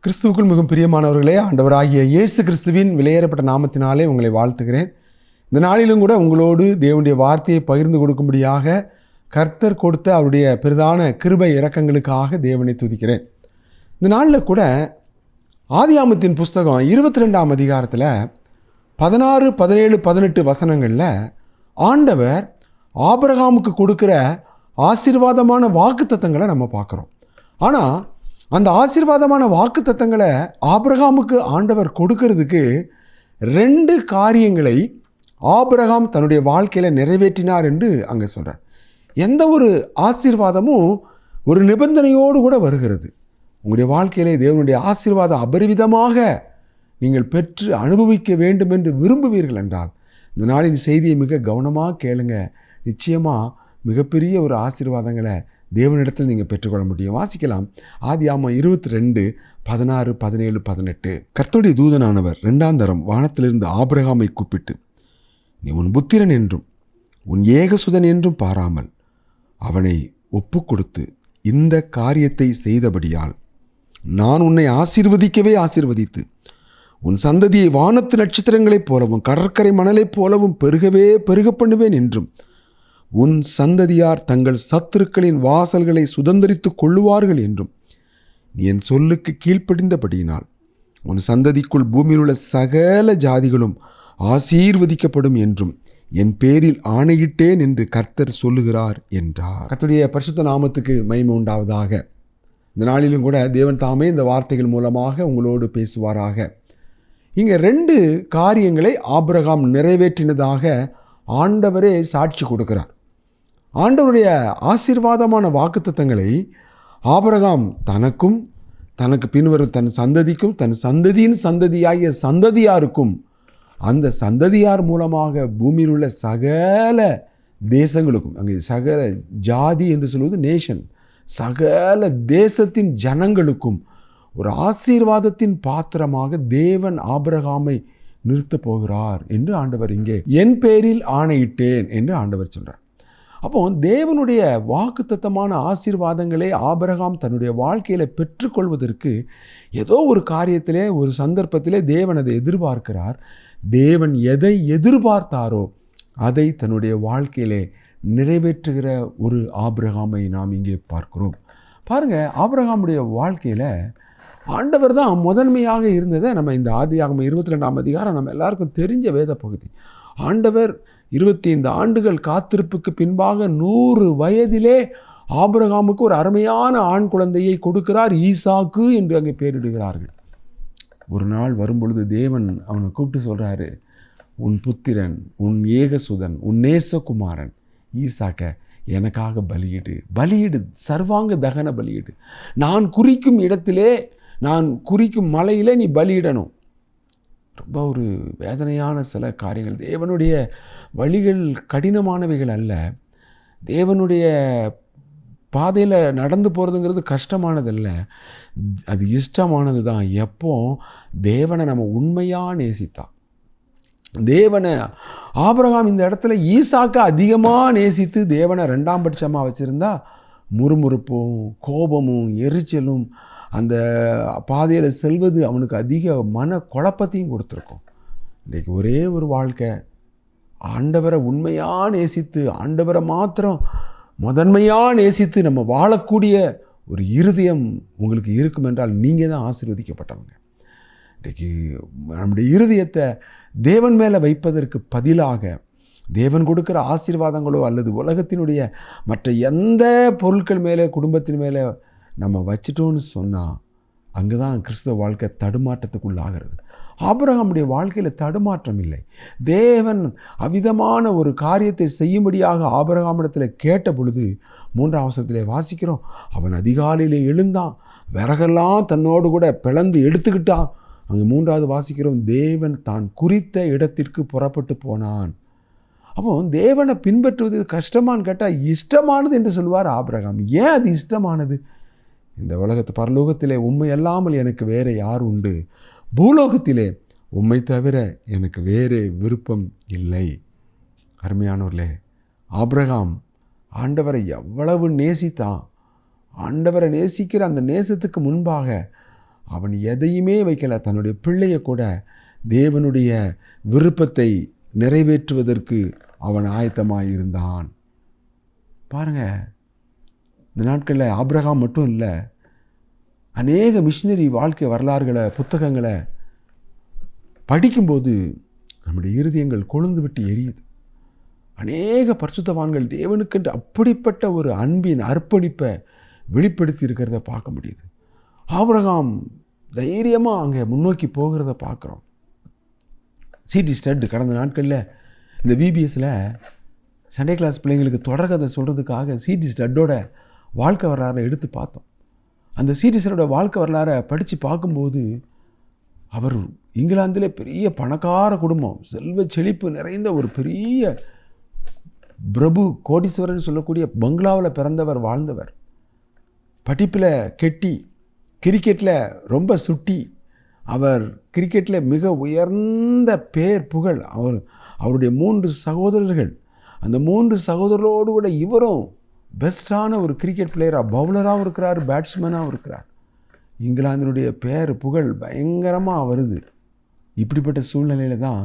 கிறிஸ்துவுக்குள் மிகவும் பிரியமானவர்களே, ஆண்டவராகிய இயேசு கிறிஸ்துவின் விலையேறப்பட்ட நாமத்தினாலே உங்களை வாழ்த்துகிறேன். இந்த நாளிலும் கூட உங்களோடு தேவனுடைய வார்த்தையை பகிர்ந்து கொடுக்கும்படியாக கர்த்தர் கொடுத்த அவருடைய பிரதான கிருபை இரக்கங்களுக்காக தேவனை துதிக்கிறேன். இந்த நாளில் கூட ஆதியாகமத்தின் புஸ்தகம் 22ஆம் அதிகாரத்தில் 16, 17, 18 வசனங்களில் ஆண்டவர் ஆபிரகாமுக்கு கொடுக்குற ஆசீர்வாதமான வாக்குத்தத்தங்களை நம்ம பார்க்குறோம். ஆனால் அந்த ஆசீர்வாதமான வாக்குத்தத்தங்களை ஆபிரகாமுக்கு ஆண்டவர் கொடுக்கறதுக்கு 2 காரியங்களை ஆபிரகாம் தன்னுடைய வாழ்க்கையில் நிறைவேற்றினார் என்று அங்கே சொல்கிறார். எந்த ஒரு ஆசீர்வாதமும் ஒரு நிபந்தனையோடு கூட வருகிறது. உங்களுடைய வாழ்க்கையிலே தேவனுடைய ஆசீர்வாதம் அபரிவிதமாக நீங்கள் பெற்று அனுபவிக்க வேண்டும் என்று விரும்புவீர்கள் என்றால் இந்த நாளின் செய்தியை மிக கவனமாக கேளுங்க. நிச்சயமாக மிகப்பெரிய ஒரு ஆசீர்வாதங்களை தேவனிடத்தில் நீங்கள் பெற்றுக்கொள்ள முடியும். வாசிக்கலாம். ஆதியாகமம் 22, 16, 17, 18. கர்த்தருடைய தூதனானவர் 2ஆம் தரம் வானத்திலிருந்து ஆபிரகாமை கூப்பிட்டு, நீ உன் புத்திரன் என்றும் உன் ஏகசுதன் என்றும் பாராமல் அவனை ஒப்பு கொடுத்து இந்த காரியத்தை செய்தபடியால் நான் உன்னை ஆசீர்வதிக்கவே ஆசீர்வதித்து உன் சந்ததியை வானத்து நட்சத்திரங்களைப் போலவும் கடற்கரை மணலைப் போலவும் பெருகவே பெருக பண்ணுவேன் என்றும் உன் சந்ததியார் தங்கள் சத்துருக்களின் வாசல்களை சுதந்தரித்துக் கொள்ளுவார்கள் என்றும் நீ என் சொல்லுக்கு கீழ்ப்படிந்தபடியினால் உன் சந்ததிக்குள் பூமியில் உள்ள சகல ஜாதிகளும் ஆசீர்வதிக்கப்படும் என்றும் என் பேரில் ஆணையிட்டேன் என்று கர்த்தர் சொல்லுகிறார் என்றார். கர்த்தருடைய பரிசுத்த நாமத்துக்கு மகிமை உண்டாவதாக. இந்த நாளிலும் கூட தேவன் தாமே இந்த வார்த்தைகள் மூலமாக உங்களோடு பேசுவாராக. இங்கே 2 காரியங்களை ஆபிரகாம் நிறைவேற்றினதாக ஆண்டவரே சாட்சி கொடுக்கிறார். ஆண்டவருடைய ஆசீர்வாதமான வாக்குத்தத்தங்களை ஆபிரகாம் தனக்கும் தனக்கு பின்வரும் தன் சந்ததிக்கும் தன் சந்ததியின் சந்ததியாகிய சந்ததியாருக்கும் அந்த சந்ததியார் மூலமாக பூமியில் உள்ள சகல தேசங்களுக்கும், அங்கே சகல ஜாதி என்று சொல்வது நேஷன், சகல தேசத்தின் ஜனங்களுக்கும் ஒரு ஆசீர்வாதத்தின் பாத்திரமாக தேவன் ஆபிரகாமை நிறுத்தப் போகிறார் என்று ஆண்டவர் இங்கே என் பேரில் ஆணையிட்டேன் என்று ஆண்டவர் சொல்றார். அப்போ தேவனுடைய வாக்குத்தத்தமான ஆசீர்வாதங்களை ஆபிரகாம் தன்னுடைய வாழ்க்கையில் பெற்றுக்கொள்வதற்கு ஏதோ ஒரு காரியத்திலே ஒரு சந்தர்ப்பத்திலே தேவன் அதை எதிர்பார்க்கிறார். தேவன் எதை எதிர்பார்த்தாரோ அதை தன்னுடைய வாழ்க்கையிலே நிறைவேற்றுகிற ஒரு ஆபிரகாமை நாம் இங்கே பார்க்கிறோம். பாருங்க, ஆபிரகாமுடைய வாழ்க்கையில் ஆண்டவர் தான் முதன்மையாக இருந்ததை நம்ம இந்த ஆதியாகமம் 22ஆம் அதிகாரம் நம்ம எல்லாருக்கும் தெரிஞ்ச வேத பகுதி. ஆண்டவர் 25 ஆண்டுகள் காத்திருப்புக்கு பின்பாக 100 வயதிலே ஆபிரகாமுக்கு ஒரு அருமையான ஆண் குழந்தையை கொடுக்கிறார். ஈசாக்கு என்று அங்கே பெயரிடுகிறார்கள். ஒரு நாள் வரும்பொழுது தேவன் அவனை கூப்பிட்டு சொல்கிறாரு, உன் புத்திரன், உன் ஏகசுதன், உன் நேசகுமாரன் ஈசாக்க எனக்காக பலியிடு, சர்வாங்க தகன பலியிடு. நான் குறிக்கும் இடத்திலே, நான் குறிக்கும் மலையிலே நீ பலியிடணும். ரொம்ப ஒரு வேதனையான சில காரியங்கள். தேவனுடைய வழிகள் கடினமானவைகள் அல்ல. தேவனுடைய பாதையில் நடந்து போகிறதுங்கிறது கஷ்டமானதல்ல, அது இஷ்டமானது தான். எப்போ தேவனை நம்ம உண்மையாக நேசித்தா, தேவனை ஆபிரகாம் இந்த இடத்துல ஈசாக்க அதிகமாக நேசித்து தேவனை 2ஆம் பட்சமாக வச்சுருந்தா முறுமுறுப்பும் கோபமும் எரிச்சலும் அந்த பாதையில் செல்வது அவனுக்கு அதிக மன குழப்பத்தையும் கொடுத்துருக்கும். இன்றைக்கு ஒரே ஒரு வாழ்க்கை, ஆண்டவரை உண்மையாக நேசித்து ஆண்டவரை மாத்திரம் முதன்மையாக நேசித்து நம்ம வாழக்கூடிய ஒரு இருதயம் உங்களுக்கு இருக்கும் என்றால் நீங்கள் தான் ஆசீர்வதிக்கப்பட்டவங்க. இன்றைக்கு நம்முடைய இருதயத்தை தேவன் மேலே வைப்பதற்கு பதிலாக தேவன் கொடுக்குற ஆசீர்வாதங்களோ அல்லது உலகத்தினுடைய மற்ற எந்த பொருட்கள் மேலே, குடும்பத்தின் மேலே நம்ம வச்சிட்டோன்னு சொன்னால் அங்கே தான் கிறிஸ்தவ வாழ்க்கை தடுமாற்றத்துக்குள்ளாகிறது. ஆபிரகாமுடைய வாழ்க்கையில் தடுமாற்றம் இல்லை. தேவன் அவ்விதமான ஒரு காரியத்தை செய்யும்படியாக ஆபிரகாமிடத்தில் கேட்ட பொழுது 3ஆம் வசனத்திலே வாசிக்கிறோம், அவன் அதிகாலையிலே எழுந்தான், விறகெல்லாம் தன்னோடு கூட பிளந்து எடுத்துக்கிட்டான். அங்கே 3வது வாசிக்கிறோம், தேவன் தான் குறித்த இடத்திற்கு புறப்பட்டு போனான். அப்போ தேவனை பின்பற்றுவது கஷ்டமானு கேட்டால் இஷ்டமானது என்று சொல்வார் ஆபிரகாம். ஏன் அது இஷ்டமானது? இந்த உலகத்து பரலோகத்திலே உம்மை அல்லாமல் எனக்கு வேறு யார் உண்டு, பூலோகத்திலே உம்மை தவிர எனக்கு வேறு விருப்பம் இல்லை. அருமையானவர்களே, ஆபிரகாம் ஆண்டவரை எவ்வளவு நேசித்தான். ஆண்டவரை நேசிக்கிற அந்த நேசத்துக்கு முன்பாக அவன் எதையுமே வைக்கல. தன்னுடைய பிள்ளையை கூட தேவனுடைய விருப்பத்தை நிறைவேற்றுவதற்கு அவன் ஆயத்தமாக இருந்தான். பாருங்க, இந்த நாட்களில் ஆபிரகாம் மட்டும் இல்லை, அநேக மிஷினரி வாழ்க்கை வரலாறுகளை புத்தகங்களை படிக்கும்போது நம்முடைய இருதயங்கள் கொழுந்து விட்டு எரியுது. அநேக பரிசுத்தவான்கள் தேவனுக்கென்று அப்படிப்பட்ட ஒரு அன்பின் அர்ப்பணிப்பை வெளிப்படுத்தி இருக்கிறத பார்க்க முடியுது. ஆபிரகாம் தைரியமாக அங்கே முன்னோக்கி போகிறத பார்க்குறோம். சிடி ஸ்டட் கடந்த நாட்களில் இந்த விபிஎஸ்ல சண்டே கிளாஸ் பிள்ளைங்களுக்கு தொடர்கதை சொல்கிறதுக்காக சிடி ஸ்டட்டோட வாழ்க்கை வரலாறை எடுத்து பார்த்தோம். அந்த சிடி ஸ்டட்டோட வாழ்க்கை வரலாறை படித்து பார்க்கும்போது அவர் இங்கிலாந்திலே பெரிய பணக்கார குடும்பம், செல்வ செழிப்பு நிறைந்த ஒரு பெரிய பிரபு கோடீஸ்வரன் சொல்லக்கூடிய பங்களாவில் பிறந்தவர், வாழ்ந்தவர். படிப்பில் கெட்டி, கிரிக்கெட்டில் ரொம்ப சுட்டி. அவர் கிரிக்கெட்டில் மிக உயர்ந்த பேர் புகழ். அவருடைய 3 சகோதரர்கள், அந்த 3 சகோதரரோடு கூட இவரும் பெஸ்ட்டான ஒரு கிரிக்கெட் பிளேயராக, பவுலராகவும் இருக்கிறார், பேட்ஸ்மேனாகவும் இருக்கிறார். இங்கிலாந்தினுடைய பேர் புகழ் பயங்கரமாக வருது. இப்படிப்பட்ட சூழ்நிலையில் தான்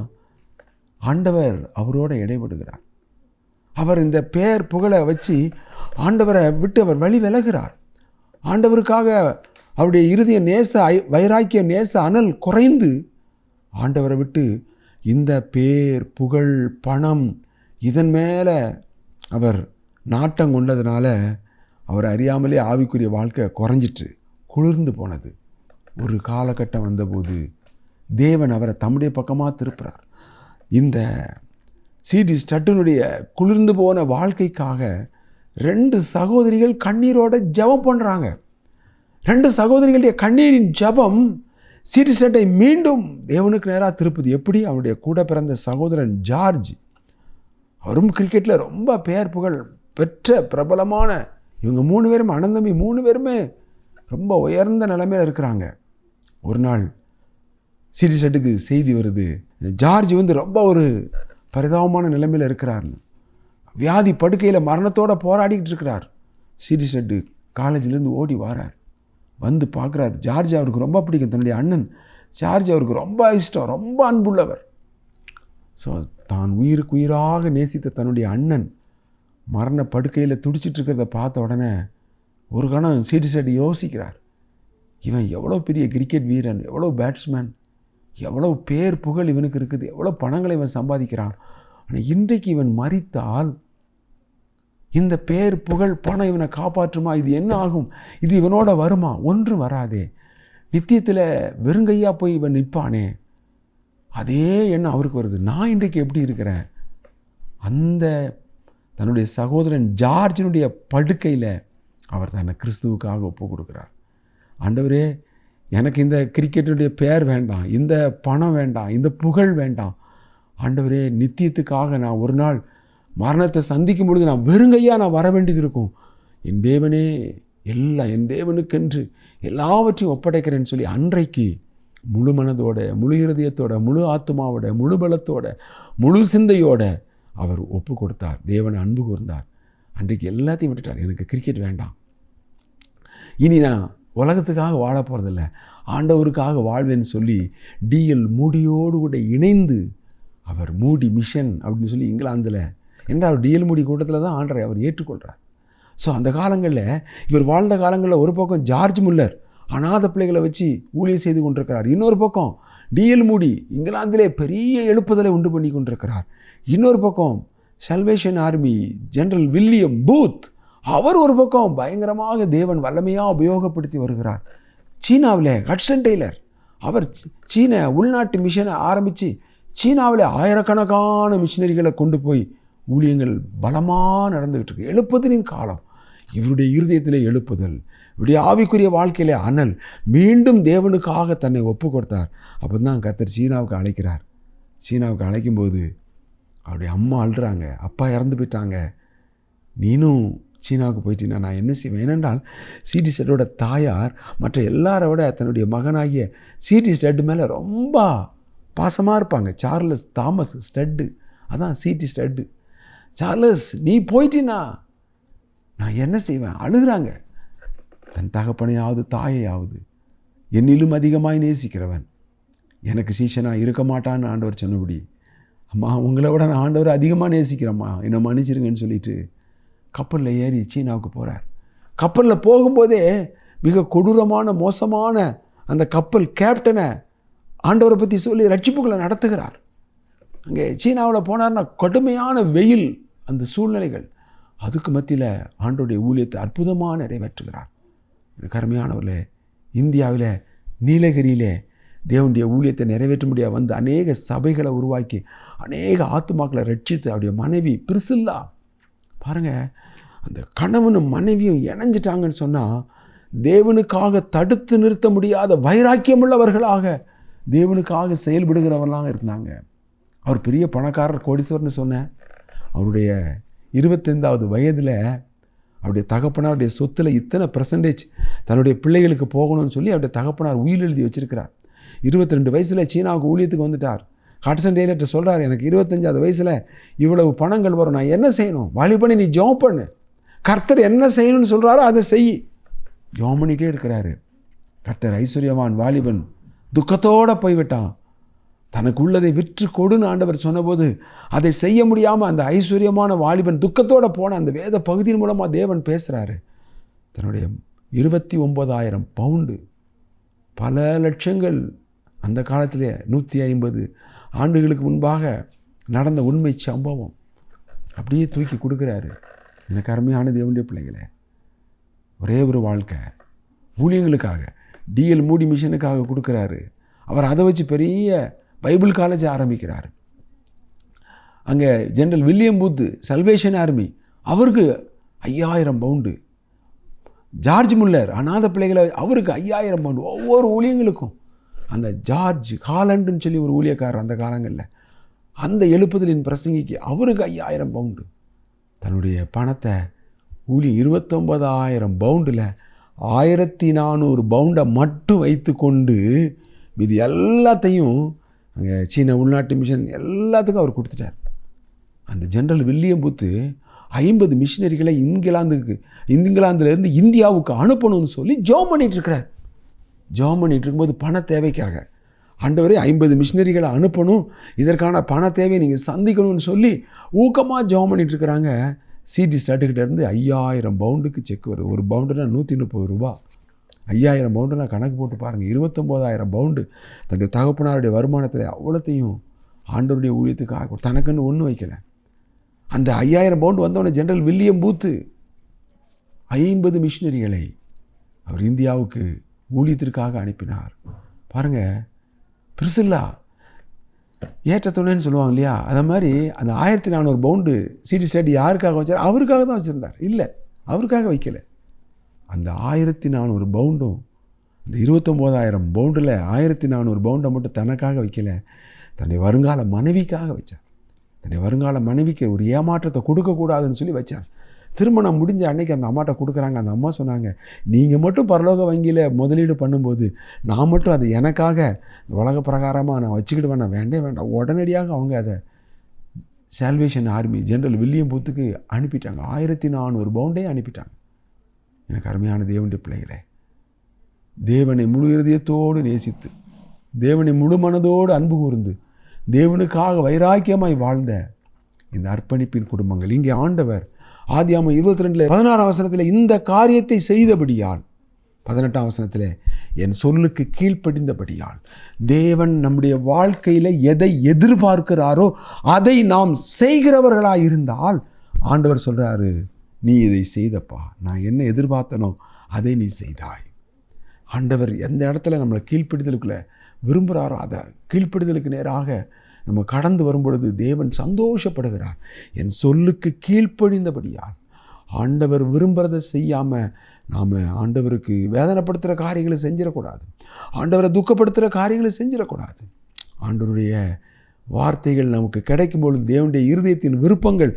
ஆண்டவர் அவரோட இடைபடுகிறார். அவர் இந்த பேர் புகழை வச்சு ஆண்டவரை விட்டு அவர் வழி விலகிறார். ஆண்டவருக்காக அவருடைய இருதய நேச வைராக்கிய நேச அனல் குறைந்து ஆண்டவரை விட்டு இந்த பேர் புகழ் பணம் இதன் மேலே அவர் நாட்டம் கொண்டதுனால அவர் அறியாமலே ஆவிக்குரிய வாழ்க்கை குறைஞ்சிட்டு குளிர்ந்து போனது. ஒரு காலகட்டம் வந்தபோது தேவன் அவரை தம்முடைய பக்கமாக திருப்புறார். இந்த சிடி ஸ்டட்டினுடைய குளிர்ந்து போன வாழ்க்கைக்காக 2 சகோதரிகள் கண்ணீரோட ஜெபம் பண்ணுறாங்க. 2 சகோதரிகளுடைய கண்ணீரின் ஜெபம் சிடி ஸ்டட்டை மீண்டும் தேவனுக்கு நேராக திருப்புது. எப்படி? அவருடைய கூட பிறந்த சகோதரன் ஜார்ஜ், அவரும் கிரிக்கெட்டில் ரொம்ப பெயர் புகழ் பெற்ற பிரபலமான, இவங்க 3 பேரும் அண்ணன் தம்பி 3 பேருமே ரொம்ப உயர்ந்த நிலைமையில் இருக்கிறாங்க. ஒரு நாள் சிடி ஸ்டட்டுக்கு செய்தி வருது, ஜார்ஜ் ரொம்ப ஒரு பரிதாபமான நிலைமையில் இருக்கிறார்னு. வியாதி படுக்கையில் மரணத்தோடு போராடிக்கிட்டு இருக்கிறார். சிடி ஸ்டட்டு காலேஜிலேருந்து ஓடி வாரார். வந்து பார்க்குறார். ஜார்ஜ் அவருக்கு ரொம்ப பிடிக்கும், தன்னுடைய அண்ணன் ஜார்ஜ் அவருக்கு ரொம்ப இஷ்டம், ரொம்ப அன்புள்ளவர். ஸோ தான் உயிருக்கு உயிராக நேசித்த தன்னுடைய அண்ணன் மரண படுக்கையில் துடிச்சிட்டு இருக்கிறத பார்த்த உடனே ஒரு கணம் சிடி ஸ்டட் யோசிக்கிறார். இவன் எவ்வளோ பெரிய கிரிக்கெட் வீரன், எவ்வளோ பேட்ஸ்மேன், எவ்வளோ பேர் புகழ் இவனுக்கு இருக்குது, எவ்வளோ பணங்களை இவன் சம்பாதிக்கிறான். ஆனால் இன்றைக்கு இவன் மரித்தால் இந்த பேர் புகழ் பணம் இவனை காப்பாற்றுமா? இது என்ன ஆகும்? இது இவனோட வருமா? ஒன்றும் வராதே. நித்தியத்தில் வெறுங்கையாக போய் இவன் நிற்பானே, அதே எண்ணம் அவருக்கு வருது. நான் இன்றைக்கு எப்படி இருக்கிறேன்? அந்த தன்னுடைய சகோதரன் ஜார்ஜினுடைய படுக்கையில் அவர் தன்னை கிறிஸ்துவுக்காக ஒப்பு கொடுக்குறார். ஆண்டவரே, எனக்கு இந்த கிரிக்கெட்டுடைய பெயர் வேண்டாம், இந்த பணம் வேண்டாம், இந்த புகழ் வேண்டாம். ஆண்டவரே, நித்தியத்துக்காக நான் ஒரு நாள் மரணத்தை சந்திக்கும் பொழுது நான் வெறுங்கையாக நான் வர வேண்டியது இருக்கும். என் தேவனே, என் தேவனுக்கென்று எல்லாவற்றையும் ஒப்படைக்கிறேன்னு சொல்லி அன்றைக்கு முழு மனதோட, முழு இருதயத்தோட, முழு ஆத்மாவோட, முழு பலத்தோட, முழு சிந்தையோட அவர் ஒப்பு கொடுத்தார். தேவனை அன்பு கூர்ந்தார். அன்றைக்கு எல்லாத்தையும் விட்டுட்டார். எனக்கு கிரிக்கெட் வேண்டாம், இனி நான் உலகத்துக்காக வாழ போகிறதில்ல, ஆண்டவருக்காக வாழ்வேன்னு சொல்லி டிஎல் மூடியோடு கூட இணைந்து அவர் மூடி மிஷன் அப்படின்னு சொல்லி இங்கிலாந்தில் என்றால் டிஎல் மூடி கூட்டத்தில் தான் ஆண்டரை அவர் ஏற்றுக்கொள்கிறார். ஸோ அந்த காலங்களில் இவர் வாழ்ந்த காலங்களில் ஒரு பக்கம் ஜார்ஜ் முல்லர் அநாத பிள்ளைகளை வச்சு ஊழியம் செய்து கொண்டிருக்கிறார். இன்னொரு பக்கம் டிஎல் மூடி இங்கிலாந்திலே பெரிய எழுப்புதலை உண்டு பண்ணி கொண்டிருக்கிறார். இன்னொரு பக்கம் salvation army general William Booth, அவர் ஒரு பக்கம் பயங்கரமாக தேவன் வல்லமையாக உபயோகப்படுத்தி வருகிறார். சீனாவில் ஹட்சன் டெய்லர், அவர் சீன உள்நாட்டு மிஷனை ஆரம்பித்து சீனாவில் ஆயிரக்கணக்கான மிஷினரிகளை கொண்டு போய் ஊழியங்கள் பலமாக நடந்துக்கிட்டு இருக்கு. எழுப்புதலின் காலம். இவருடைய இருதயத்திலே எழுப்புதல், இவருடைய ஆவிக்குரிய வாழ்க்கையிலே அனல். மீண்டும் தேவனுக்காக தன்னை ஒப்பு கொடுத்தார். அப்போ தான் கர்த்தர் சீனாவுக்கு அழைக்கிறார். சீனாவுக்கு அழைக்கும்போது அவருடைய அம்மா அழுறாங்க, அப்பா இறந்து போயிட்டாங்க, நீனும் சீனாவுக்கு போயிட்டீங்கன்னா நான் என்ன செய்வேன்? ஏனென்றால் சிடி ஸ்டட்டோட தாயார் மற்ற எல்லாரை விட தன்னுடைய மகனாகிய சிடி ஸ்டட் மேலே ரொம்ப பாசமாக இருப்பாங்க. சார்லஸ் தாமஸ் ஸ்டட்டு, அதான் சிடி ஸ்டட்டு. சார்லஸ் நீ போயிட்டினா நான் என்ன செய்வேன்? அழுகிறாங்க. தன் தகப்பனையாவது தாயையாவது என்னிலும் அதிகமாய் நேசிக்கிறவன் எனக்கு சீஷனாக இருக்க மாட்டான்னு ஆண்டவர் சொன்னபடி, அம்மா உங்களை விட நான் ஆண்டவர் அதிகமாக நேசிக்கிறேம்மா, என்னை மன்னிச்சிருங்கன்னு சொல்லிட்டு கப்பலில் ஏறி சீனாவுக்கு போகிறார். கப்பலில் போகும்போதே மிக கொடூரமான மோசமான அந்த கப்பல் கேப்டனை ஆண்டவரை பற்றி சொல்லி ரட்சிப்புகளை நடத்துகிறார். அங்கே சீனாவில் போனார்னா கடுமையான வெயில், அந்த சூழ்நிலைகள், அதுக்கு மத்தியில் ஆண்டவருடைய ஊழியத்தை அற்புதமாக நிறைவேற்றுகிறார். கருமையானவர்களே, இந்தியாவில் நீலகிரியிலே தேவனுடைய ஊழியத்தை நிறைவேற்ற முடியாது வந்து அநேக சபைகளை உருவாக்கி அநேக ஆத்துமாக்களை ரட்சித்து அவருடைய மனைவி பிரிசில்லா பாருங்கள், அந்த கணவனும் மனைவியும் இணைஞ்சிட்டாங்கன்னு சொன்னால் தேவனுக்காக தடுத்து நிறுத்த முடியாத வைராக்கியமுள்ளவர்களாக தேவனுக்காக செயல்படுகிறவர்களாக இருந்தாங்க. அவர் பெரிய பணக்காரர், கோடீஸ்வரர்னு சொன்னேன். அவருடைய 25வது வயதில் அவருடைய தகப்பனாருடைய சொத்தில் இத்தனை % தன்னுடைய பிள்ளைகளுக்கு போகணும்னு சொல்லி அவருடைய தகப்பனார் உயில் எழுதி வச்சிருக்கிறார். 22 வயசில் சீனாவுக்கு ஊழியத்துக்கு வந்துட்டார். ஹாட்சன் டெய்லர்கிட்ட சொல்கிறார், எனக்கு 25வது வயசில் இவ்வளவு பணங்கள் வரும், நான் என்ன செய்யணும்? வாலிபனி நீ ஜெபம் பண்ணு, கர்த்தர் என்ன செய்யணும்னு சொல்கிறாரோ அதை செய். ஜெபம் பண்ணிகிட்டே இருக்கிறாரு. கர்த்தர் ஐஸ்வர்யவான் வாலிபன் துக்கத்தோடு போய்விட்டான். தனக்கு உள்ளதை விற்று கொடுன்னு ஆண்டவர் சொன்னபோது அதை செய்ய முடியாமல் அந்த ஐஸ்வர்யமான வாலிபன் துக்கத்தோடு போன அந்த வேத பகுதியின் மூலமாக தேவன் பேசுகிறாரு. தன்னுடைய 29,000 பவுண்டு, பல லட்சங்கள், அந்த காலத்திலே 150 ஆண்டுகளுக்கு முன்பாக நடந்த உண்மை சம்பவம் அப்படியே தூக்கி கொடுக்குறாரு. எனக்கு அருமையான தேவனுடைய பிள்ளைகளே, ஒரே ஒரு வாழ்க்கை ஊழியங்களுக்காக டிஎல் மூடி மிஷனுக்காக கொடுக்குறாரு. அவர் அதை வச்சு பெரிய பைபிள் காலேஜ் ஆரம்பிக்கிறார். அங்கே General William Booth Salvation Army, அவருக்கு 5000 பவுண்டு. ஜார்ஜ் முல்லர் அநாத பிள்ளைகளை, அவருக்கு 5000 பவுண்டு. ஒவ்வொரு ஊழியங்களுக்கும் அந்த ஜார்ஜ் ஹாலண்டுன்னு சொல்லி ஒரு ஊழியக்காரர் அந்த காலங்களில், அந்த எழுப்புதலின் பிரசங்கிக்கு அவருக்கு 5000 பவுண்டு. தன்னுடைய பணத்தை ஊழி 29,000 பவுண்டில் 1400 பவுண்டை மட்டும் வைத்து கொண்டு இது எல்லாத்தையும் அங்கே சீன உள்நாட்டு மிஷன் எல்லாத்துக்கும் அவர் கொடுத்துட்டார். அந்த ஜெனரல் வில்லியம் பூத்து 50 மிஷினரிகளை இங்கிலாந்துலேருந்து இந்தியாவுக்கு அனுப்பணும்னு சொல்லி ஜெபம் பண்ணிகிட்டு இருக்கிறார். ஜெபம் பண்ணிகிட்டு இருக்கும்போது பண தேவைக்காக ஆண்டவரே 50 மிஷினரிகளை அனுப்பணும், இதற்கான பண தேவையை நீங்கள் சந்திக்கணும்னு சொல்லி ஊக்கமாக ஜெபம் பண்ணிகிட்டு இருக்கிறாங்க. சிடி ஸ்டாட்டுக்கிட்டேருந்து 5000 பவுண்டுக்கு செக் வருது. ஒரு பவுண்டுனா 130 ரூபா. 5000 பவுண்டுனா கணக்கு போட்டு பாருங்கள், 29,000 பவுண்டு. தன்னுடைய தகப்பனாருடைய வருமானத்தில் அவ்வளோத்தையும் ஆண்டவருடைய ஊழியத்துக்காக தனக்குன்னு ஒன்றும் வைக்கலை. அந்த 5000 பவுண்டு வந்தவொடனே ஜெனரல் வில்லியம் பூத்து 50 மிஷினரிகளை அவர் இந்தியாவுக்கு ஊழியத்திற்காக அனுப்பினார். பாருங்கள், பிரிசில்லா ஏற்ற துணைன்னு சொல்லுவாங்க இல்லையா, அதை மாதிரி அந்த 1400 பவுண்டு சிடி ஸ்டடி யாருக்காக வச்சார்? அவருக்காக தான் வச்சுருந்தார். இல்லை, அவருக்காக வைக்கலை. அந்த 1400 பவுண்டும், இந்த 29,000 பவுண்டில் 1400 பவுண்டை மட்டும் தனக்காக வைக்கல, தன்னுடைய வருங்கால மனைவிக்காக வச்சார். தன்னுடைய வருங்கால மனைவிக்கு ஒரு ஏமாற்றத்தை கொடுக்கக்கூடாதுன்னு சொல்லி வச்சார். திருமணம் முடிஞ்ச அன்னைக்கு அந்த அம்மாட்ட கொடுக்குறாங்க. அந்த அம்மா சொன்னாங்க, நீங்கள் மட்டும் பரலோக வங்கியில் முதலீடு பண்ணும்போது நான் மட்டும் அதை எனக்காக உலக பிரகாரமாக நான் வச்சுக்கிடுவேன், நான் வேண்டாம். உடனடியாக அவங்க அதை சால்வேஷன் ஆர்மி ஜெனரல் வில்லியம் பூத்துக்கு அனுப்பிட்டாங்க. 1400 பவுண்டே அனுப்பிட்டாங்க. எனக்கு அருமையான தேவனுடைய பிள்ளைகளே, தேவனை முழு இருதயத்தோடு நேசித்து, தேவனை முழு மனதோடு அன்பு கூர்ந்து, தேவனுக்காக வைராக்கியமாய் வாழ்ந்த இந்த அர்ப்பணிப்பின் குடும்பங்கள், இங்கே ஆண்டவர் ஆதியாகமம் 22:16 வசனத்தில் இந்த காரியத்தை செய்தபடியால், 18 வசனத்தில் என் சொல்லுக்கு கீழ்ப்படிந்தபடியால், தேவன் நம்முடைய வாழ்க்கையில் எதை எதிர்பார்க்கிறாரோ அதை நாம் செய்கிறவர்களாக இருந்தால் ஆண்டவர் சொல்கிறாரு, நீ இதை செய்தப்பா, நான் என்ன எதிர்பார்த்தனோ அதை நீ செய்தாய். ஆண்டவர் எந்த இடத்துல நம்மளை கீழ்ப்படிதலுக்குள்ள விரும்புகிறாரோ அதை கீழ்ப்படிதலுக்கு நேராக நம்ம கடந்து வரும்பொழுது தேவன் சந்தோஷப்படுகிறார். என் சொல்லுக்கு கீழ்ப்படிந்தபடியால், ஆண்டவர் விரும்புகிறத செய்யாமல் நாம் ஆண்டவருக்கு வேதனைப்படுத்துகிற காரியங்களை செஞ்சிடக்கூடாது, ஆண்டவரை துக்கப்படுத்துகிற காரியங்களை செஞ்சிடக்கூடாது. ஆண்டவருடைய வார்த்தைகள் நமக்கு கிடைக்கும் பொழுது, தேவனுடைய இருதயத்தின் விருப்பங்கள்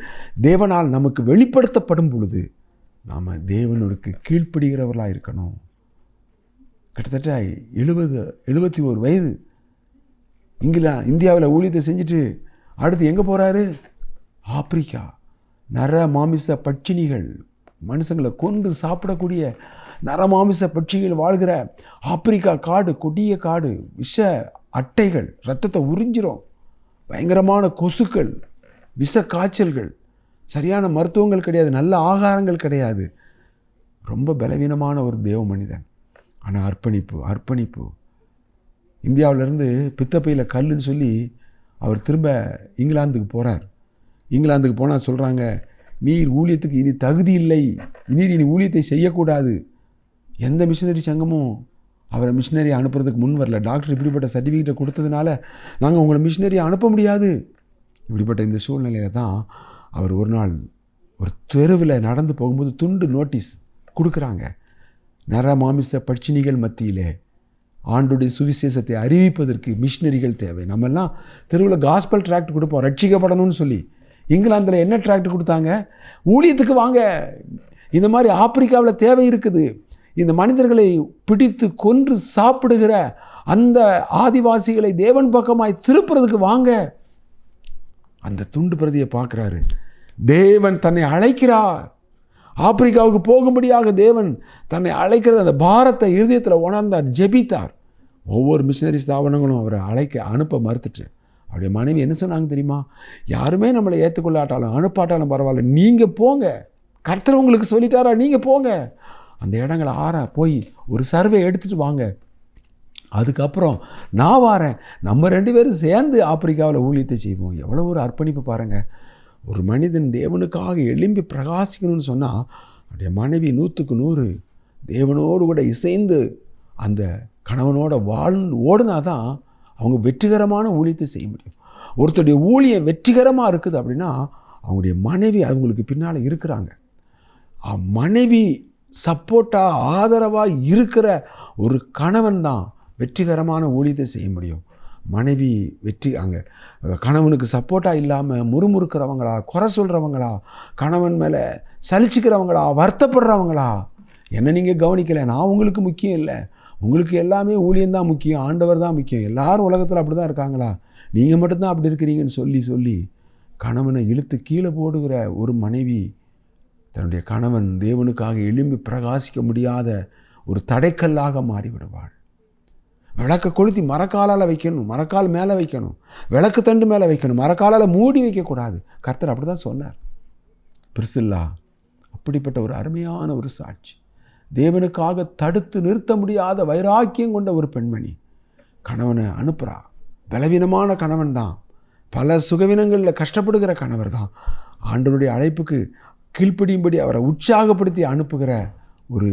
தேவனால் நமக்கு வெளிப்படுத்தப்படும் பொழுது நாம் தேவனுக்கு கீழ்ப்படுகிறவர்களாக இருக்கணும். கிட்டத்தட்ட 71 வயது இந்தியாவில் ஊழியத்தை செஞ்சுட்டு அடுத்து எங்கே போகிறாரு? ஆப்பிரிக்கா. நர மாமிச பட்சினிகள், மனுஷங்களை கொன்று சாப்பிடக்கூடிய நரமாமிச பட்சிகள் வாழ்கிற ஆப்பிரிக்கா காடு, கொடிய காடு, விஷ அட்டைகள் ரத்தத்தை உறிஞ்சிரும், பயங்கரமான கொசுக்கள், விஷ காய்ச்சல்கள், சரியான மருத்துவங்கள் கிடையாது, நல்ல ஆகாரங்கள் கிடையாது. ரொம்ப பலவீனமான ஒரு தேவ மனிதன். ஆனால் அர்ப்பணிப்பு. இந்தியாவிலேருந்து பித்தப்பையில் கல்லுன்னு சொல்லி அவர் திரும்ப இங்கிலாந்துக்கு போகிறார். இங்கிலாந்துக்கு போனால் சொல்கிறாங்க, நீர் ஊழியத்துக்கு இனி தகுதி இல்லை, இனி ஊழியத்தை செய்யக்கூடாது. எந்த மிஷினரி சங்கமும் அவரை மிஷினரியை அனுப்புறதுக்கு முன் வரல. டாக்டர் இப்படிப்பட்ட சர்டிஃபிகேட்டை கொடுத்ததுனால நாங்கள் உங்களை மிஷினரியை அனுப்ப முடியாது. இப்படிப்பட்ட இந்த சூழ்நிலையில் தான் அவர் ஒரு நாள் ஒரு தெருவில் நடந்து போகும்போது துண்டு நோட்டீஸ் கொடுக்குறாங்க. நரமாமிச பட்சினிகள் மத்தியிலே ஆண்டுடைய சுவிசேஷத்தை அறிவிப்பதற்கு மிஷினரிகள் தேவை. நம்மெல்லாம் தெருவில் காஸ்பல் டிராக்ட் கொடுப்போம் ரட்சிக்கப்படணும்னு சொல்லி. இங்கிலாந்தில் என்ன டிராக்ட் கொடுத்தாங்க? ஊழியத்துக்கு வாங்க, இந்த மாதிரி ஆப்பிரிக்காவில் தேவை இருக்குது, இந்த மனிதர்களை பிடித்து கொன்று சாப்பிடுகிற அந்த ஆதிவாசிகளை தேவன் பக்கமாய் திருப்புறதுக்கு வாங்க. அந்த துண்டு பிரதியை பார்க்குறாரு. தேவன் தன்னை அழைக்கிறார். ஆப்பிரிக்காவுக்கு போகும்படியாக தேவன் தன்னை அழைக்கிறது அந்த பாரத்தை இருதயத்தில் உணர்ந்தார், ஜெபித்தார். ஒவ்வொரு மிஷினரி ஸ்தாபனங்களும் அவரை அனுப்ப மறுத்துட்டு அவருடைய மனைவி என்ன சொன்னாங்க தெரியுமா? யாருமே நம்மளை ஏற்றுக்கொள்ளாட்டாலும் அனுப்பாட்டாலும் பரவாயில்ல, நீங்கள் போங்க, கர்த்தர் உங்களுக்கு சொல்லிட்டாரா, நீங்கள் போங்க, அந்த இடங்களை போய் ஒரு சர்வே எடுத்துகிட்டு வாங்க, அதுக்கப்புறம் நான் வாரேன், நம்ம 2 பேரும் சேர்ந்து ஆப்பிரிக்காவில் ஊழியத்தை செய்வோம். எவ்வளோ ஒரு அர்ப்பணிப்பு பாருங்கள். ஒரு மனிதன் தேவனுக்காக எழும்பி பிரகாசிக்கணும்னு சொன்னால் அவருடைய மனைவி 100க்கு 100 தேவனோடு கூட இசைந்து அந்த கணவனோட ஓடுனா தான் அவங்க வெற்றிகரமான ஊழியத்தை செய்ய முடியும். ஒருத்தருடைய ஊழியம் வெற்றிகரமாக இருக்குது அப்படின்னா அவங்களுடைய மனைவி அவங்களுக்கு பின்னால் இருக்கிறாங்க. மனைவி சப்போர்ட்டாக ஆதரவாக இருக்கிற ஒரு கணவன் தான் வெற்றிகரமான ஊழியத்தை செய்ய முடியும். மனைவி அங்கே கணவனுக்கு சப்போர்ட்டாக இல்லாமல் முறுமுறுக்கிறவங்களா, குறை சொல்கிறவங்களா, கணவன் மேலே சலிச்சுக்கிறவங்களா, வருத்தப்படுறவங்களா, என்ன நீங்கள் கவனிக்கலை, நான் உங்களுக்கு முக்கியம் இல்லை, உங்களுக்கு எல்லாமே ஊழியந்தான் முக்கியம், ஆண்டவர் தான் முக்கியம், எல்லாரும் உலகத்தில் அப்படி தான் இருக்காங்களா, நீங்கள் மட்டும்தான் அப்படி இருக்கிறீங்கன்னு சொல்லி கணவனை இழுத்து கீழே போடுகிற ஒரு மனைவி தன்னுடைய கணவன் தேவனுக்காக எழும்பி பிரகாசிக்க முடியாத ஒரு தடைக்கல்லாக மாறிவிடுவாள். விளக்கை கொளுத்தி மரக்காலால் வைக்கணும், மரக்கால் மேலே வைக்கணும், விளக்கு தண்டு மேலே வைக்கணும், மரக்காலால் மூடி வைக்கக்கூடாது. கர்த்தர் அப்படி தான் சொன்னார். பிரிசில்லா அப்படிப்பட்ட ஒரு அருமையான ஒரு சாட்சி. தேவனுக்காக தடுத்து நிறுத்த முடியாத வைராக்கியம் கொண்ட ஒரு பெண்மணி கணவனை அனுப்புகிறா. பலவீனமான கணவன் தான், பல சுகவீனங்களில் கஷ்டப்படுகிற கணவர் தான். ஆண்டவருடைய அழைப்புக்கு கீழ்ப்படியும்படி அவரை உற்சாகப்படுத்தி அனுப்புகிற ஒரு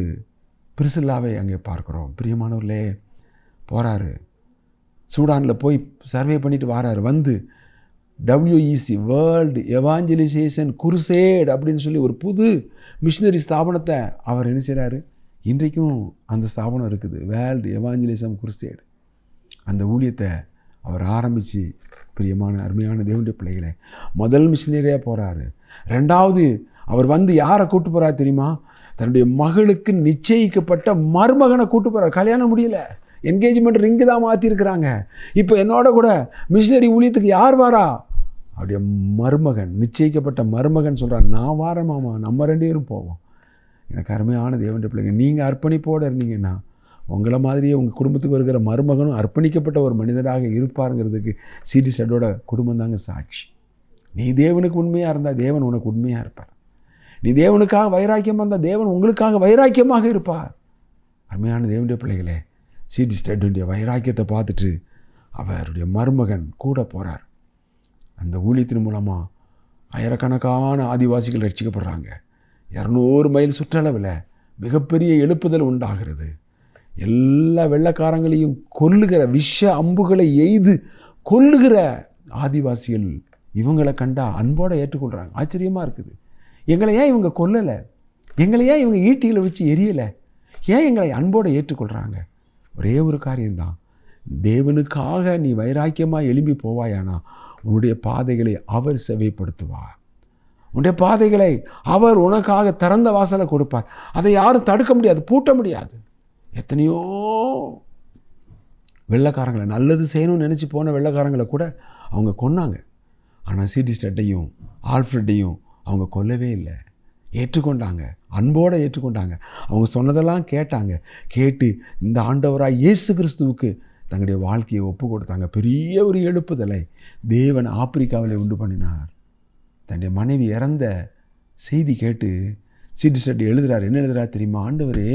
பிரிசில்லாவை அங்கே பார்க்குறோம். பிரியமானவர்களே, போகிறாரு, சூடானில் போய் சர்வே பண்ணிட்டு வராரு. வந்து WEC வேர்ல்டு எவாஞ்சலைசேஷன் குருசேட் அப்படின்னு சொல்லி ஒரு புது மிஷினரி ஸ்தாபனத்தை அவர் என்ன செய்கிறாரு. இன்றைக்கும் அந்த ஸ்தாபனம் இருக்குது, வேர்ல்டு எவாஞ்சலிசம் குருசேட். அந்த ஊழியத்தை அவர் ஆரம்பித்து, பிரியமான அருமையான தேவனுடைய பிள்ளைகளே, முதல் மிஷினரியாக போகிறாரு. 2வது அவர் வந்து யாரை கூட்டு போகிறார் தெரியுமா? தன்னுடைய மகளுக்கு நிச்சயிக்கப்பட்ட மருமகனை கூட்டு போகிறார். கல்யாணம் முடியல, என்கேஜ்மெண்ட் ரிங்கு தான் மாற்றிருக்கிறாங்க. இப்போ என்னோட கூட மிஷினரி ஊழியத்துக்கு யார் வாரா? அவருடைய மருமகன், நிச்சயிக்கப்பட்ட மருமகன் சொல்கிறார், நான் வாரேன் மாமா, நம்ம 2 பேரும் போவோம். எனக்கு அருமையான தேவனுடைய பிள்ளைங்க, நீங்கள் அர்ப்பணிப்போடு இருந்தீங்கன்னா உங்களை மாதிரியே உங்கள் குடும்பத்துக்கு வருகிற மருமகனும் அர்ப்பணிக்கப்பட்ட ஒரு மனிதராக இருப்பாருங்கிறதுக்கு சிடி ஸ்டட்டோட குடும்பம் தாங்க சாட்சி. நீ தேவனுக்கு உண்மையாக இருந்தால் தேவன் உனக்கு உண்மையாக இருப்பார். நீ தேவனுக்காக வைராக்கியமாக இருந்தால் தேவன் உங்களுக்காக வைராக்கியமாக இருப்பார். அருமையான தேவனுடைய பிள்ளைகளே, சிடி ஸ்டட்டுடைய வைராக்கியத்தை பார்த்துட்டு அவருடைய மருமகன் கூட போகிறார். அந்த ஊழியத்தின் மூலமாக ஆயிரக்கணக்கான ஆதிவாசிகள் ரட்சிக்கப்படுறாங்க. 200 மைல் சுற்றளவில் மிகப்பெரிய எழுப்புதல் உண்டாகிறது. எல்லா வெள்ளைக்காரங்களையும் கொல்லுகிற விஷ அம்புகளை எய்து கொல்லுகிற ஆதிவாசிகள் இவங்களை கண்டா அன்போடு ஏற்றுக்கொள்கிறாங்க. ஆச்சரியமாக இருக்குது. எங்களை ஏன் இவங்க கொல்லலை, எங்களை ஏன் இவங்க ஈட்டிகளை வச்சு எரியலை, ஏன் எங்களை அன்போடு ஏற்றுக்கொள்கிறாங்க? ஒரே ஒரு காரியம்தான், தேவனுக்காக நீ வைராக்கியமாக எழும்பி போவாயானா உன்னுடைய பாதைகளை அவர் செவைப்படுத்துவார். உன்னுடைய பாதைகளை அவர் உனக்காக திறந்த வாசலை கொடுப்பார். அதை யாரும் தடுக்க முடியாது, பூட்ட முடியாது. எத்தனையோ வெள்ளைக்காரங்களை, நல்லது செய்யணும்னு நினச்சி போன வெள்ளைக்காரங்களை கூட அவங்க கொன்னாங்க. ஆனால் சிடி ஸ்டட்டையும் ஆல்ஃப்ரெட்டையும் அவங்க கொல்லவே இல்லை. ஏற்றுக்கொண்டாங்க, அன்போடு ஏற்றுக்கொண்டாங்க. அவங்க சொன்னதெல்லாம் கேட்டாங்க. கேட்டு இந்த ஆண்டவராய் இயேசு கிறிஸ்துவுக்கு தங்களுடைய வாழ்க்கையை ஒப்பு கொடுத்தாங்க. பெரிய ஒரு எழுப்புதலை தேவன் ஆப்பிரிக்காவில் உண்டு பண்ணினார். தன்னுடைய மனைவி இறந்த செய்தி கேட்டு சீட்டு சட்டி எழுதுகிறார். என்ன எழுதுகிறார் தெரியுமா? ஆண்டவரே,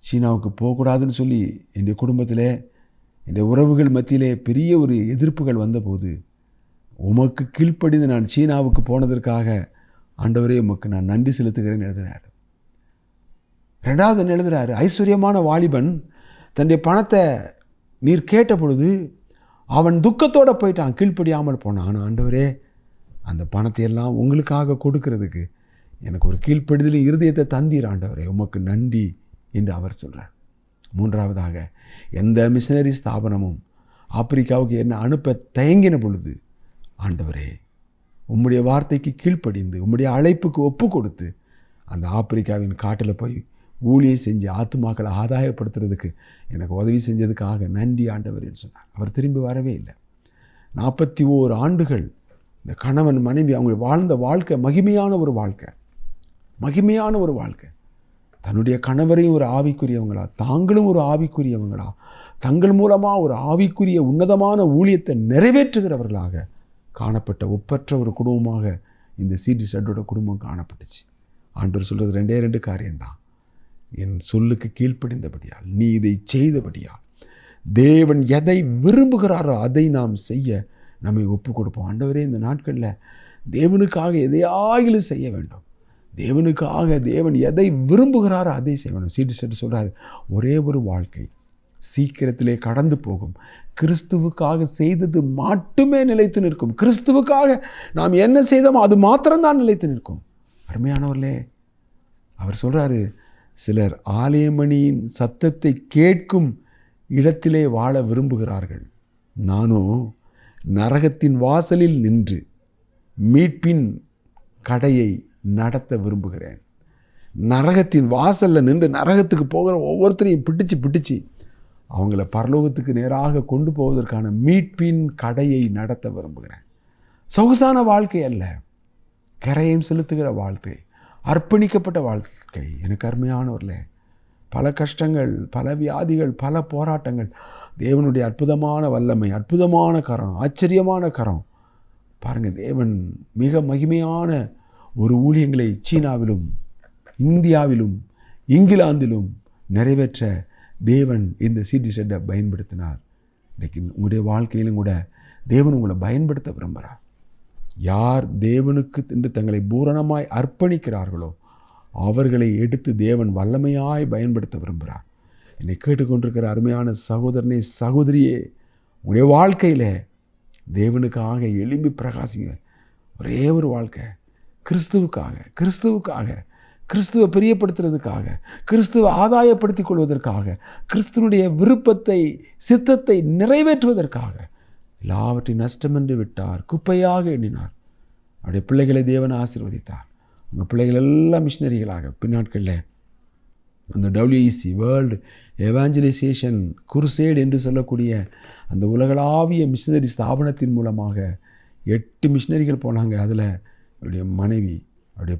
சீனாவுக்கு போகக்கூடாதுன்னு சொல்லி என்னுடைய குடும்பத்தில், என்னுடைய உறவுகள் மத்தியிலே பெரிய ஒரு எதிர்ப்புகள் வந்தபோது உமக்கு கீழ்ப்படிந்து நான் சீனாவுக்கு போனதற்காக ஆண்டவரே உமக்கு நான் நன்றி செலுத்துகிறேன்னு எழுதுகிறார். ரெண்டாவது என்ன எழுதுகிறாரு? ஐஸ்வர்யமான வாலிபன் தன்னுடைய பணத்தை நீர் கேட்ட பொழுது அவன் துக்கத்தோடு போயிட்டான், கீழ்ப்படியாமல் போனான். ஆனால் ஆண்டவரே, அந்த பணத்தை எல்லாம் உங்களுக்காக கொடுக்கறதுக்கு எனக்கு ஒரு கீழ்ப்படிதலின் இருதயத்தை தந்தீர் ஆண்டவரே, உமக்கு நன்றி என்று அவர் சொல்கிறார். மூன்றாவதாக, எந்த மிஷனரி ஸ்தாபனமும் ஆப்பிரிக்காவுக்கு என்ன அனுப்ப தயங்கின பொழுது ஆண்டவரே உம்முடைய வார்த்தைக்கு கீழ்ப்படிந்து உம்முடைய அழைப்புக்கு ஒப்பு கொடுத்து அந்த ஆப்பிரிக்காவின் காட்டில் போய் ஊழியம் செஞ்சு ஆத்துமாக்களை ஆதாயப்படுத்துறதுக்கு எனக்கு உதவி செஞ்சதுக்காக நன்றி ஆண்டவர் என்று சொன்னார். அவர் திரும்பி வரவே இல்லை. 41 ஆண்டுகள் இந்த கணவன் மனைவி அவங்க வாழ்ந்த வாழ்க்கை மகிமையான ஒரு வாழ்க்கை, மகிமையான ஒரு வாழ்க்கை. தன்னுடைய கணவரையும் ஒரு ஆவிக்குரியவங்களா, தாங்களும் ஒரு ஆவிக்குரியவங்களா, தங்கள் மூலமாக ஒரு ஆவிக்குரிய உன்னதமான ஊழியத்தை நிறைவேற்றுகிறவர்களாக காணப்பட்ட ஒப்பற்ற ஒரு குடும்பமாக இந்த சீடி ஷட்டோட குடும்பம் காணப்பட்டுச்சு. ஆண்டவர் சொல்கிறது 2 காரியம்தான். என் சொல்லுக்கு கீழ்ப்படிந்தபடியால், நீ இதை செய்தபடியால், தேவன் எதை விரும்புகிறாரோ அதை நாம் செய்ய நம்மை ஒப்பு கொடுப்போம். ஆண்டவரே, இந்த நாட்களில் தேவனுக்காக எதையாகிலும் செய்ய வேண்டும். தேவனுக்காக தேவன் எதை விரும்புகிறாரோ அதை செய்ய வேண்டும். சீடி ஷட் சொல்கிறார், ஒரே ஒரு வாழ்க்கை சீக்கிரத்திலே கடந்து போகும். கிறிஸ்துவுக்காக செய்தது மட்டுமே நிலைத்து நிற்கும். கிறிஸ்துவுக்காக நாம் என்ன செய்தோமோ அது மாத்திரம்தான் நிலைத்து நிற்கும். அருமையானவர்களே, அவர் சொல்கிறாரு, சிலர் ஆலயமணியின் சத்தத்தை கேட்கும் இடத்திலே வாழ விரும்புகிறார்கள். நானோ நரகத்தின் வாசலில் நின்று மீட்பின் கடையை நடத்த விரும்புகிறேன். நரகத்தின் வாசலில் நின்று நரகத்துக்கு போகிற ஒவ்வொருத்தரையும் பிடிச்சு அவங்கள பரலோகத்துக்கு நேராக கொண்டு போவதற்கான மீட்பின் கடையை நடத்த விரும்புகிறேன். சொகுசான வாழ்க்கை அல்ல, கரையம் செலுத்துகிற வாழ்க்கை, அர்ப்பணிக்கப்பட்ட வாழ்க்கை. எனக்கு அருமையானவர்களே, பல கஷ்டங்கள், பல வியாதிகள், பல போராட்டங்கள், தேவனுடைய அற்புதமான வல்லமை, அற்புதமான கரம், ஆச்சரியமான கரம். பாருங்கள், தேவன் மிக மகிமையான ஒரு ஊழியங்களை சீனாவிலும் இந்தியாவிலும் இங்கிலாந்திலும் நிறைவேற்ற தேவன் இந்த சீடி ஷட்டை பயன்படுத்தினார். இன்றைக்கு உங்களுடைய வாழ்க்கையிலும் கூட தேவன் உங்களை பயன்படுத்த விரும்புகிறார். யார் தேவனுக்கு என்று தங்களை பூரணமாய் அர்ப்பணிக்கிறார்களோ அவர்களை எடுத்து தேவன் வல்லமையாய் பயன்படுத்த விரும்புகிறார். என்னை கேட்டுக்கொண்டிருக்கிற அருமையான சகோதரனே, சகோதரியே, உங்களுடைய வாழ்க்கையில் தேவனுக்காக எழும்பி பிரகாசிங்க. ஒரே ஒரு வாழ்க்கை கிறிஸ்துவுக்காக, கிறிஸ்துவை பிரியப்படுத்துறதுக்காக, கிறிஸ்துவை ஆதாயப்படுத்திக் கொள்வதற்காக, கிறிஸ்துவனுடைய விருப்பத்தை, சித்தத்தை நிறைவேற்றுவதற்காக எல்லாவற்றையும் நஷ்டமென்று விட்டார், குப்பையாக எண்ணினார். அவருடைய பிள்ளைகளை தேவன் ஆசீர்வதித்தார். உங்கள் பிள்ளைகள் எல்லாம் மிஷினரிகளாக பின்னாட்களில் அந்த WEC வேர்ல்டு எவாஞ்சலைசேஷன் குருசேட் என்று சொல்லக்கூடிய அந்த உலகளாவிய மிஷினரி ஸ்தாபனத்தின் மூலமாக 8 மிஷினரிகள் போனாங்க. அதில் அவருடைய மனைவி, அவருடைய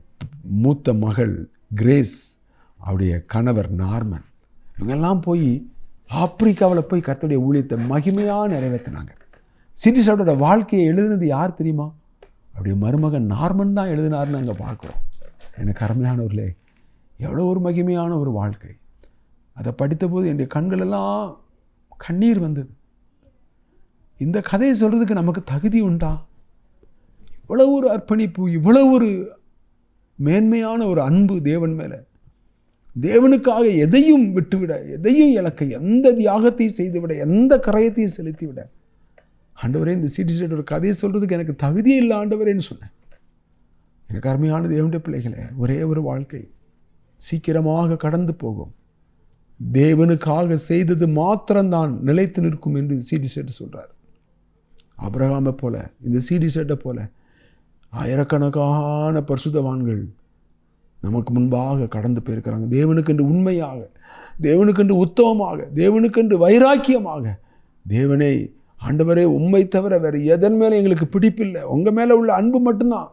மூத்த மகள் கிரேஸ், அவருடைய கணவர் நார்மன், இவங்கெல்லாம் போய் ஆப்பிரிக்காவில் போய் கர்த்தருடைய ஊழியத்தை மகிமையாக நிறைவேற்றினாங்க. சீடி ஷட்டோட வாழ்க்கையை எழுதினது யார் தெரியுமா? அவருடைய மருமகன் நார்மன் தான் எழுதினார்னு நாங்கள் பார்க்குறோம். எனக்கு அருமையானவர்களே, எவ்வளோ ஒரு மகிமையான ஒரு வாழ்க்கை. அதை படித்தபோது என்னுடைய கண்களெல்லாம் கண்ணீர் வந்தது. இந்த கதையை சொல்கிறதுக்கு நமக்கு தகுதி உண்டா? இவ்வளவு ஒரு அர்ப்பணிப்பு, இவ்வளவு ஒரு மேன்மையான ஒரு அன்பு தேவன் மேலே, தேவனுக்காக எதையும் விட்டுவிட, எதையும் இழக்க, எந்த தியாகத்தையும் செய்துவிட, எந்த கரையத்தையும் செலுத்திவிட. ஆண்டவரே, இந்த சீடி ஷட் ஒரு கதையை சொல்கிறதுக்கு எனக்கு தகுதியே இல்லை ஆண்டவரேன்னு சொன்னேன். எனக்கு அருமையான தேவனுடைய பிள்ளைகளே, ஒரே ஒரு வாழ்க்கை சீக்கிரமாக கடந்து போகும். தேவனுக்காக செய்தது மாத்திரம்தான் நிலைத்து நிற்கும் என்று சீடி ஷட் சொல்கிறார். ஆபிரகாமை போல, இந்த சீடி ஷட்டை போல ஆயிரக்கணக்கான பரிசுத்தவான்கள் நமக்கு முன்பாக கடந்து போயிருக்கிறாங்க. தேவனுக்கென்று உண்மையாக, தேவனுக்கென்று உத்தமமாக, தேவனுக்கென்று வைராக்கியமாக, தேவனை, ஆண்டவரே உம்மை தவிர வேறு எதன் மேலே எங்களுக்கு பிடிப்பில்லை, உங்கள் மேலே உள்ள அன்பு மட்டும்தான்,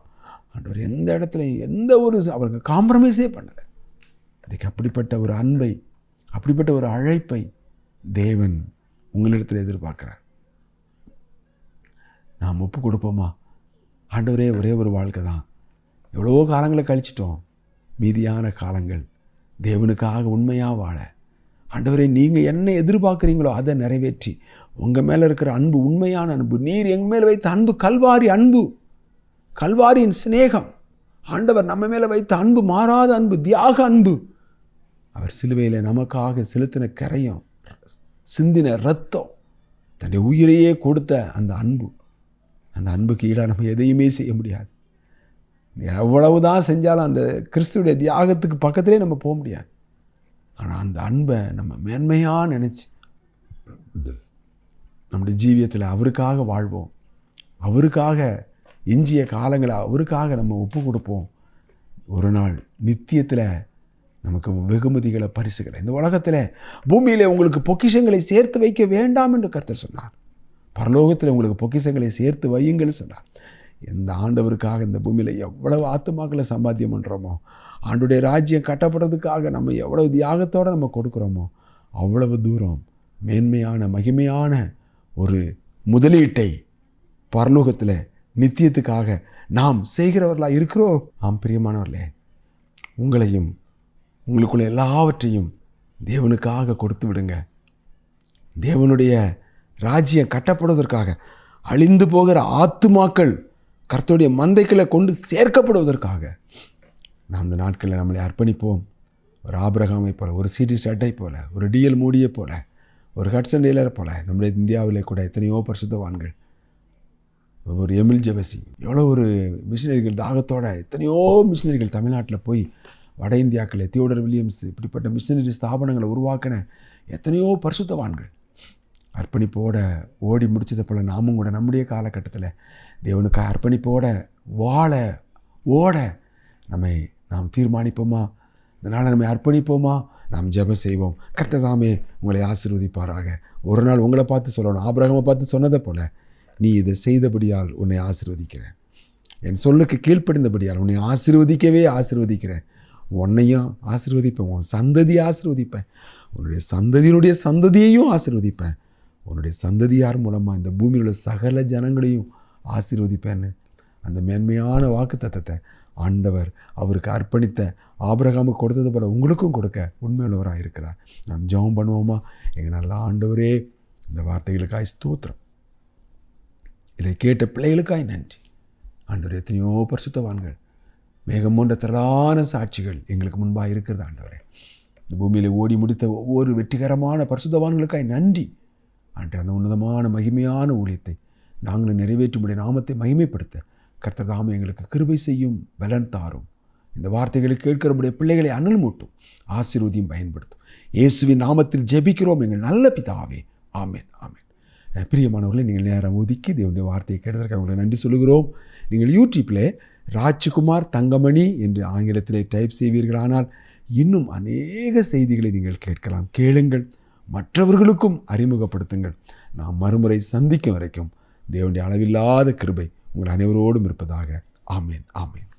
ஆண்டவர் எந்த இடத்துலையும் எந்த ஒரு அவருக்கு காம்ப்ரமைஸே பண்ணலை. இன்றைக்கு அப்படிப்பட்ட ஒரு அன்பை, அப்படிப்பட்ட ஒரு அழைப்பை தேவன் உங்களிடத்தில் எதிர்பார்க்கிறார். நாம் ஒப்பு கொடுப்போமா? ஆண்டவரே, ஒரே ஒரு வாழ்க்கை தான், எவ்வளோ காலங்களை கழிச்சிட்டோம், மீதியான காலங்கள் தேவனுக்காக உண்மையாக வாழ, ஆண்டவரே நீங்கள் என்ன எதிர்பார்க்குறீங்களோ அதை நிறைவேற்றி, உங்கள் மேலே இருக்கிற அன்பு உண்மையான அன்பு, நீர் எங்கள் மேலே வைத்த அன்பு கல்வாரி அன்பு, கல்வாரியின் சிநேகம், ஆண்டவர் நம்ம மேலே வைத்த அன்பு மாறாத அன்பு, தியாக அன்பு, அவர் சிலுவையில் நமக்காக செலுத்தின கரையும் சிந்தின இரத்தம், தன்னுடைய உயிரையே கொடுத்த அந்த அன்பு, அந்த அன்புக்கு ஈடாக நம்ம எதையுமே செய்ய முடியாது. எவ்வளவுதான் செஞ்சாலும் அந்த கிறிஸ்துவுடைய தியாகத்துக்கு பக்கத்திலே நம்ம போக முடியாது. ஆனால் அந்த அன்பை நம்ம மேன்மையாக நினச்சி நம்முடைய ஜீவியத்தில் அவருக்காக வாழ்வோம், அவருக்காக எஞ்சிய காலங்களை அவருக்காக நம்ம ஒப்பு கொடுப்போம். ஒரு நாள் நித்தியத்தில் நமக்கு வெகுமதிகளை, பரிசுகளை, இந்த உலகத்தில் பூமியில் உங்களுக்கு பொக்கிஷங்களை சேர்த்து வைக்க வேண்டாம் என்று கர்த்தர் சொன்னார். பரலோகத்தில் உங்களுக்கு பொக்கிஷங்களை சேர்த்து வையுங்கள் சொன்னார். எந்த ஆண்டவருக்காக இந்த பூமியில் எவ்வளவு ஆத்துமாக்களை சம்பாத்தியம் பண்ணுறோமோ, ஆண்டுடைய ராஜ்யம் கட்டப்படுறதுக்காக நம்ம எவ்வளவு தியாகத்தோடு நம்ம கொடுக்குறோமோ, அவ்வளவு தூரம் மேன்மையான மகிமையான ஒரு முதலீட்டை பரலோகத்தில் நித்தியத்துக்காக நாம் செய்கிறவர்களாக இருக்கிறோம். ஆம் பிரியமானவர்களே, உங்களையும் உங்களுக்குள்ள எல்லாவற்றையும் தேவனுக்காக கொடுத்து விடுங்க. தேவனுடைய ராஜ்யம் கட்டப்படுவதற்காக, அழிந்து போகிற ஆத்துமாக்கள் கர்த்தருடைய மந்தைகளை கொண்டு சேர்க்கப்படுவதற்காக நாம் இந்த நாட்களில் நம்மளை அர்ப்பணிப்போம். ஒரு ஆபிரகாமை போல, ஒரு சிடி ஸ்டட்டை போல, ஒரு டிஎல் மூடியை போல, ஒரு ஹட்சன் டெய்லரை போல, நம்முடைய இந்தியாவிலே கூட எத்தனையோ பரிசுத்தவான்கள், ஒரு எமில் ஜெபசி, எவ்வளோ ஒரு மிஷினரிகள் தாகத்தோட எத்தனையோ மிஷினரிகள் தமிழ்நாட்டில் போய் வட இந்தியாக்கள், தியோடர் வில்லியம்ஸ், இப்படிப்பட்ட மிஷினரி ஸ்தாபனங்களை உருவாக்கின எத்தனையோ பரிசுத்தவான்கள் அர்ப்பணிப்போட ஓடி முடிச்சதை போல் நாமும் கூட நம்முடைய காலகட்டத்தில் தேவனுக்கு அர்ப்பணிப்போட வாழ ஓட நாம் தீர்மானிப்போமா? இதனால் நம்மை அர்ப்பணிப்போமா? நாம் ஜெபம் செய்வோம். கர்த்தர் தாமே உங்களை ஆசீர்வதிப்பாராக. ஒரு நாள் உங்களை பார்த்து சொல்லணும், ஆபிரகாமை பார்த்து சொன்னதை போல், நீ இதை செய்தபடியால் உன்னை ஆசீர்வதிக்கிறேன், என் சொல்லுக்கு கீழ்ப்படிந்தபடியால் உன்னை ஆசீர்வதிக்கவே ஆசீர்வதிக்கிறேன், உன்னையும் ஆசீர்வதிப்பேன், உன் சந்ததியை ஆசீர்வதிப்பேன், உன்னுடைய சந்ததியினுடைய சந்ததியையும் ஆசீர்வதிப்பேன், உன்னுடைய சந்ததியார் மூலமாக இந்த பூமியில் உள்ள சகல ஜனங்களையும் ஆசீர்வதிப்பேன்னு அந்த மேன்மையான வாக்கு தத்தத்தை ஆண்டவர் அவருக்கு அர்ப்பணித்த ஆபிரகாமுக்கு கொடுத்தது போல உங்களுக்கும் கொடுக்க உண்மையுள்ளவராக இருக்கிறார். நாம் ஜெபம் பண்ணுவோமா? எங்கள் நல்ல ஆண்டவரே, இந்த வார்த்தைகளுக்காய் ஸ்தோத்திரம், இதை கேட்ட பிள்ளைகளுக்காய் நன்றி. ஆண்டவர், எத்தனையோ பரிசுத்தவான்கள், மேகம் போன்ற திரளான சாட்சிகள் எங்களுக்கு முன்பாக இருக்கிறது. ஆண்டவரே, இந்த பூமியில் ஓடி முடித்த ஒவ்வொரு வெற்றிகரமான பரிசுத்தவான்களுக்காய் நன்றி. ஆண்டு அந்த உன்னதமான மகிமையான ஊழியத்தை நாங்களும் நிறைவேற்றும்படி நாமத்தை மகிமைப்படுத்த கர்த்தர் தாமே எங்களுக்கு கிருபை செய்யும், பலன் தாரும். இந்த வார்த்தைகளை கேட்கிறபடிய பிள்ளைகளை அனல் மூட்டும், ஆசீர்வதியும் பயன்படுத்தும். இயேசுவின் நாமத்தில் ஜெபிக்கிறோம் எங்கள் நல்ல பிதாவே. ஆமென், ஆமென். பிரியமானவர்களே, நீங்கள் நேரம் ஒதுக்கி தேவனுடைய வார்த்தையை கேட்டதற்கு அவங்களுக்கு நன்றி சொல்கிறோம். நீங்கள் யூடியூப்பில் ராஜ்குமார் தங்கமணி என்று ஆங்கிலத்திலே டைப் செய்வீர்களானால் இன்னும் அநேக செய்திகளை நீங்கள் கேட்கலாம். கேளுங்கள், மற்றவர்களுக்கும் அறிமுகப்படுத்துங்கள். நாம் மறுமுறை சந்திக்கும் வரைக்கும் தேவனுடைய அளவில்லாத கிருபை உங்கள் அனைவரோடும் இருப்பதாக. ஆமென், ஆமென்.